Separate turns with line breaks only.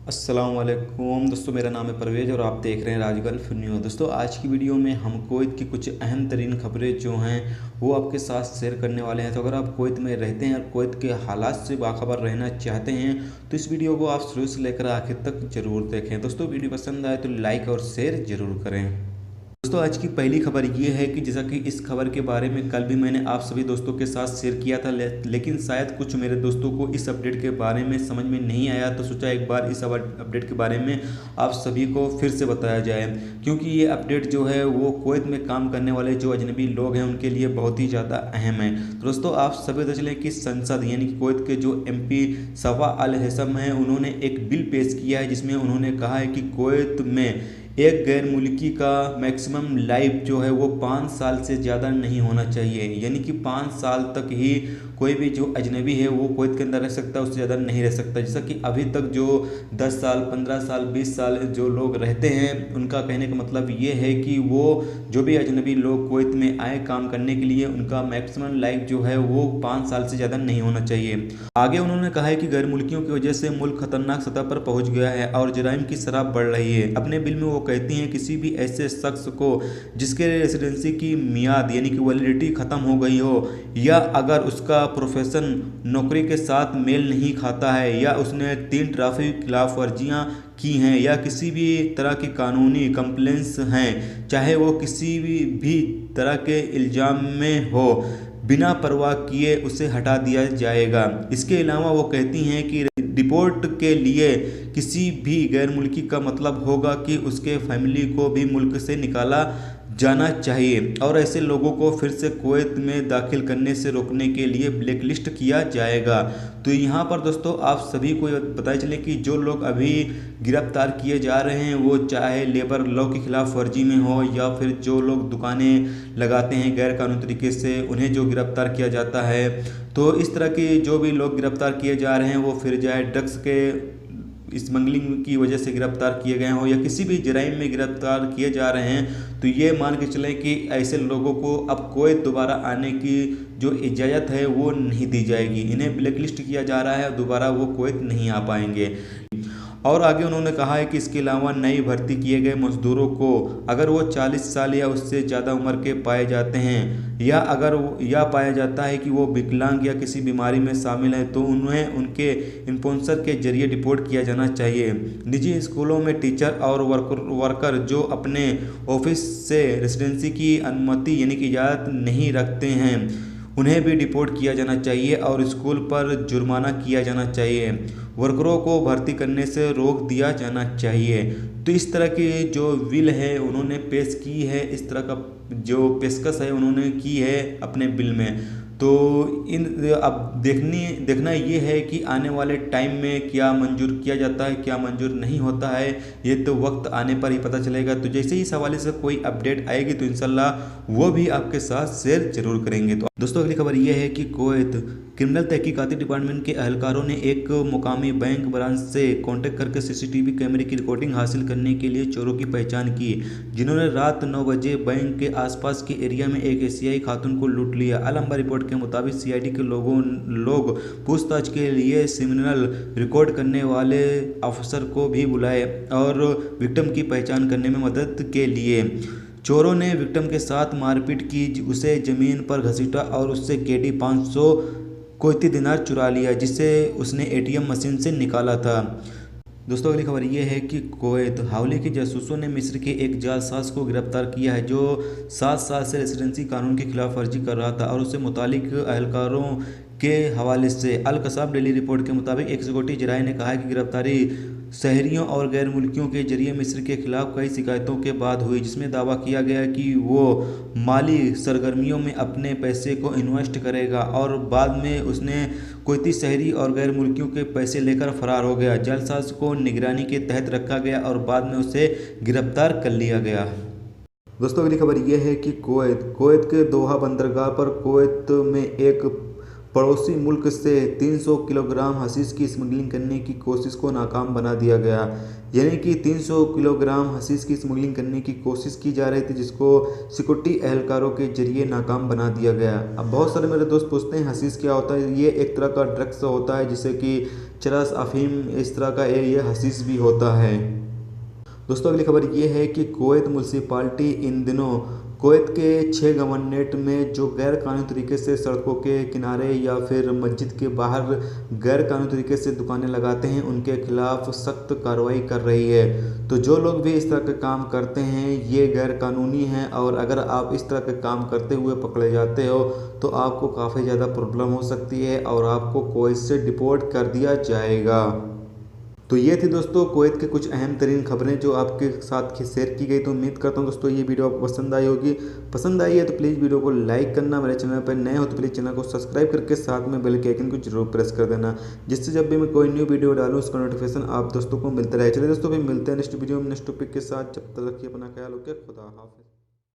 अस्सलाम वालेकुम दोस्तों, मेरा नाम है परवेज और आप देख रहे हैं राजगल्फ न्यूज़। दोस्तों, आज की वीडियो में हम कुवैत की कुछ अहम तरीन खबरें जो हैं वो आपके साथ शेयर करने वाले हैं। तो अगर आप कुवैत में रहते हैं और कुवैत के हालात से बाखबर रहना चाहते हैं तो इस वीडियो को आप शुरू से लेकर आखिर तक ज़रूर देखें। दोस्तों, वीडियो पसंद आए तो लाइक और शेयर ज़रूर करें। दोस्तों, आज की पहली खबर ये है कि जैसा कि इस खबर के बारे में कल भी मैंने आप सभी दोस्तों के साथ शेयर किया था, लेकिन शायद कुछ मेरे दोस्तों को इस अपडेट के बारे में समझ में नहीं आया, तो सोचा एक बार इस अपडेट के बारे में आप सभी को फिर से बताया जाए, क्योंकि ये अपडेट जो है वो कुवैत में काम करने वाले जो अजनबी लोग हैं उनके लिए बहुत ही ज़्यादा अहम है। तो दोस्तों, आप सभी पता चलें कि संसद यानी कि कुवैत के जो MP सफा अल हैसम हैं, उन्होंने एक बिल पेश किया है जिसमें उन्होंने कहा है कि कुवैत में एक गैर मुल्की का मैक्सिमम लाइफ जो है वो 5 साल से ज़्यादा नहीं होना चाहिए, यानी कि 5 साल तक ही कोई भी जो अजनबी है वो कुवैत के अंदर रह सकता है, उससे ज़्यादा नहीं रह सकता। जैसा कि अभी तक जो 10 साल 15 साल 20 साल जो लोग रहते हैं, उनका कहने का मतलब ये है कि वो जो भी अजनबी लोग कुवैत में आए काम करने के लिए, उनका मैक्सिमम लाइफ जो है वो 5 साल से ज़्यादा नहीं होना चाहिए। आगे उन्होंने कहा है कि गैर मुल्कियों की वजह से मुल्क खतरनाक सतह पर पहुंच गया है और जराइम की शरह बढ़ रही है। अपने बिल में वो कहती हैं किसी भी ऐसे शख्स को जिसके रेसिडेंसी की मियाद यानी कि वैलिडिटी ख़त्म हो गई हो, या अगर उसका प्रोफेशन नौकरी के साथ मेल नहीं खाता है, या उसने 3 ट्रैफिक खिलाफ वर्जियाँ की हैं, या किसी भी तरह की कानूनी कंप्लेंट्स हैं, चाहे वो किसी भी तरह के इल्ज़ाम में हो, बिना परवाह किए उसे हटा दिया जाएगा। इसके अलावा वो कहती हैं कि रिपोर्ट के लिए किसी भी गैर मुल्की का मतलब होगा कि उसके फैमिली को भी मुल्क से निकाला जाना चाहिए और ऐसे लोगों को फिर से कुवैत में दाखिल करने से रोकने के लिए ब्लैकलिस्ट किया जाएगा। तो यहाँ पर दोस्तों, आप सभी को पता चले कि जो लोग अभी गिरफ्तार किए जा रहे हैं वो चाहे लेबर लॉ के खिलाफ वर्जी में हो, या फिर जो लोग दुकानें लगाते हैं गैर कानूनी तरीके से, उन्हें जो गिरफ्तार किया जाता है। तो इस तरह के जो भी लोग गिरफ्तार किए जा रहे हैं वो फिर चाहे ड्रग्स के स्मगलिंग की वजह से गिरफ्तार किए गए हों या किसी भी जराइम में गिरफ्तार किए जा रहे हैं, तो ये मान के चलें कि ऐसे लोगों को अब कुवैत दोबारा आने की जो इजाज़त है वो नहीं दी जाएगी। इन्हें ब्लैकलिस्ट किया जा रहा है और दोबारा वो कुवैत नहीं आ पाएंगे। और आगे उन्होंने कहा है कि इसके अलावा नई भर्ती किए गए मजदूरों को अगर वो 40 साल या उससे ज़्यादा उम्र के पाए जाते हैं, या अगर या पाया जाता है कि वो विकलांग या किसी बीमारी में शामिल है, तो उन्हें उनके स्पॉन्सर के जरिए डिपोर्ट किया जाना चाहिए। निजी स्कूलों में टीचर और वर्कर जो अपने ऑफिस से रेसिडेंसी की अनुमति यानी कि इजाज़त नहीं रखते हैं, उन्हें भी डिपोर्ट किया जाना चाहिए और स्कूल पर जुर्माना किया जाना चाहिए। वर्करों को भर्ती करने से रोक दिया जाना चाहिए। तो इस तरह की जो बिल है उन्होंने पेश की है, इस तरह का जो पेशकश है उन्होंने की है अपने बिल में। तो इन अब देखना ये है कि आने वाले टाइम में क्या मंजूर किया जाता है, क्या मंजूर नहीं होता है, ये तो वक्त आने पर ही पता चलेगा। तो जैसे ही इस हवाले से कोई अपडेट आएगी तो इंशाल्लाह वो भी आपके साथ शेयर जरूर करेंगे। तो दोस्तों, अगली खबर ये है कि कुवैत क्रिमिनल तहकीकाती डिपार्टमेंट के अहलकारों ने एक मुकामी बैंक ब्रांच से कॉन्टैक्ट करके CCTV कैमरे की रिकॉर्डिंग हासिल करने के लिए चोरों की पहचान की, जिन्होंने रात 9 बजे बैंक के आसपास के एरिया में एक एशियाई खातून को लूट लिया। अल अंबा रिपोर्ट के मुताबिक CID के लोग पूछताछ के लिए सिग्नल रिकॉर्ड करने वाले अफसर को भी बुलाए और विक्टिम की पहचान करने में मदद के लिए। चोरों ने विक्टिम के साथ मारपीट की, उसे ज़मीन पर घसीटा और उससे KD 500 कुवैती दिनार चुरा लिया, जिसे उसने ATM मशीन से निकाला था। दोस्तों, अगली खबर ये है कि कुवैत हावले के जासूसों ने मिस्र के एक जासूस को गिरफ्तार किया है जो 7 साल से रेसिडेंसी कानून की खिलाफ वर्जी कर रहा था और उससे मुतालिक अहलकारों के हवाले से अल कसाब डेली रिपोर्ट के मुताबिक एक सिक्योरिटी जराये ने कहा है कि गिरफ्तारी शहरियों और गैर मुल्कियों के जरिए मिस्र के खिलाफ कई शिकायतों के बाद हुई, जिसमें दावा किया गया कि वो माली सरगर्मियों में अपने पैसे को इन्वेस्ट करेगा और बाद में उसने कुवैती शहरी और गैर मुल्कियों के पैसे लेकर फरार हो गया। जालसाज को निगरानी के तहत रखा गया और बाद में उसे गिरफ्तार कर लिया गया। दोस्तों, अगली खबर यह है कि कुवैत के दोहा बंदरगाह पर कुवैत में एक पड़ोसी मुल्क से 300 किलोग्राम हशीश की स्मगलिंग करने की कोशिश को नाकाम बना दिया गया। यानी कि 300 किलोग्राम हशीश की स्मगलिंग करने की कोशिश की जा रही थी, जिसको सिक्योरिटी एहलकारों के जरिए नाकाम बना दिया गया। अब बहुत सारे मेरे दोस्त पूछते हैं हशीश क्या होता है। ये एक तरह का ड्रग्स होता है, जिसे कि चरस, अफीम, इस तरह का ये हशीश भी होता है। दोस्तों अगली खबर ये है कि कुवैत म्यूनसिपालिटी इन दिनों कुवैत के 6 गवर्नरेट में जो गैर कानूनी तरीके से सड़कों के किनारे या फिर मस्जिद के बाहर गैर कानूनी तरीके से दुकानें लगाते हैं, उनके खिलाफ सख्त कार्रवाई कर रही है। तो जो लोग भी इस तरह के काम करते हैं ये गैर कानूनी हैं, और अगर आप इस तरह के काम करते हुए पकड़े जाते हो तो आपको काफ़ी ज़्यादा प्रॉब्लम हो सकती है और आपको कुवैत से डिपोर्ट कर दिया जाएगा। तो ये थी दोस्तों कुवैत के कुछ अहम तरीन खबरें जो आपके साथ शेयर की गई। तो उम्मीद करता हूँ दोस्तों ये वीडियो आपको पसंद आई होगी। पसंद आई है तो प्लीज़ वीडियो को लाइक करना, मेरे चैनल पर नए हो तो प्लीज़ चैनल को सब्सक्राइब करके साथ में बेल के आइकन को जरूर प्रेस कर देना, जिससे जब भी मैं कोई न्यू वीडियो डालूँ उसका नोटिफिकेशन आप दोस्तों को मिलता रहे। चलिए दोस्तों फिर मिलते हैं नेक्स्ट वीडियो में नेक्स्ट टॉपिक के साथ। जब तक रखिए अपना ख्याल, ओके, खुदा हाफिज़।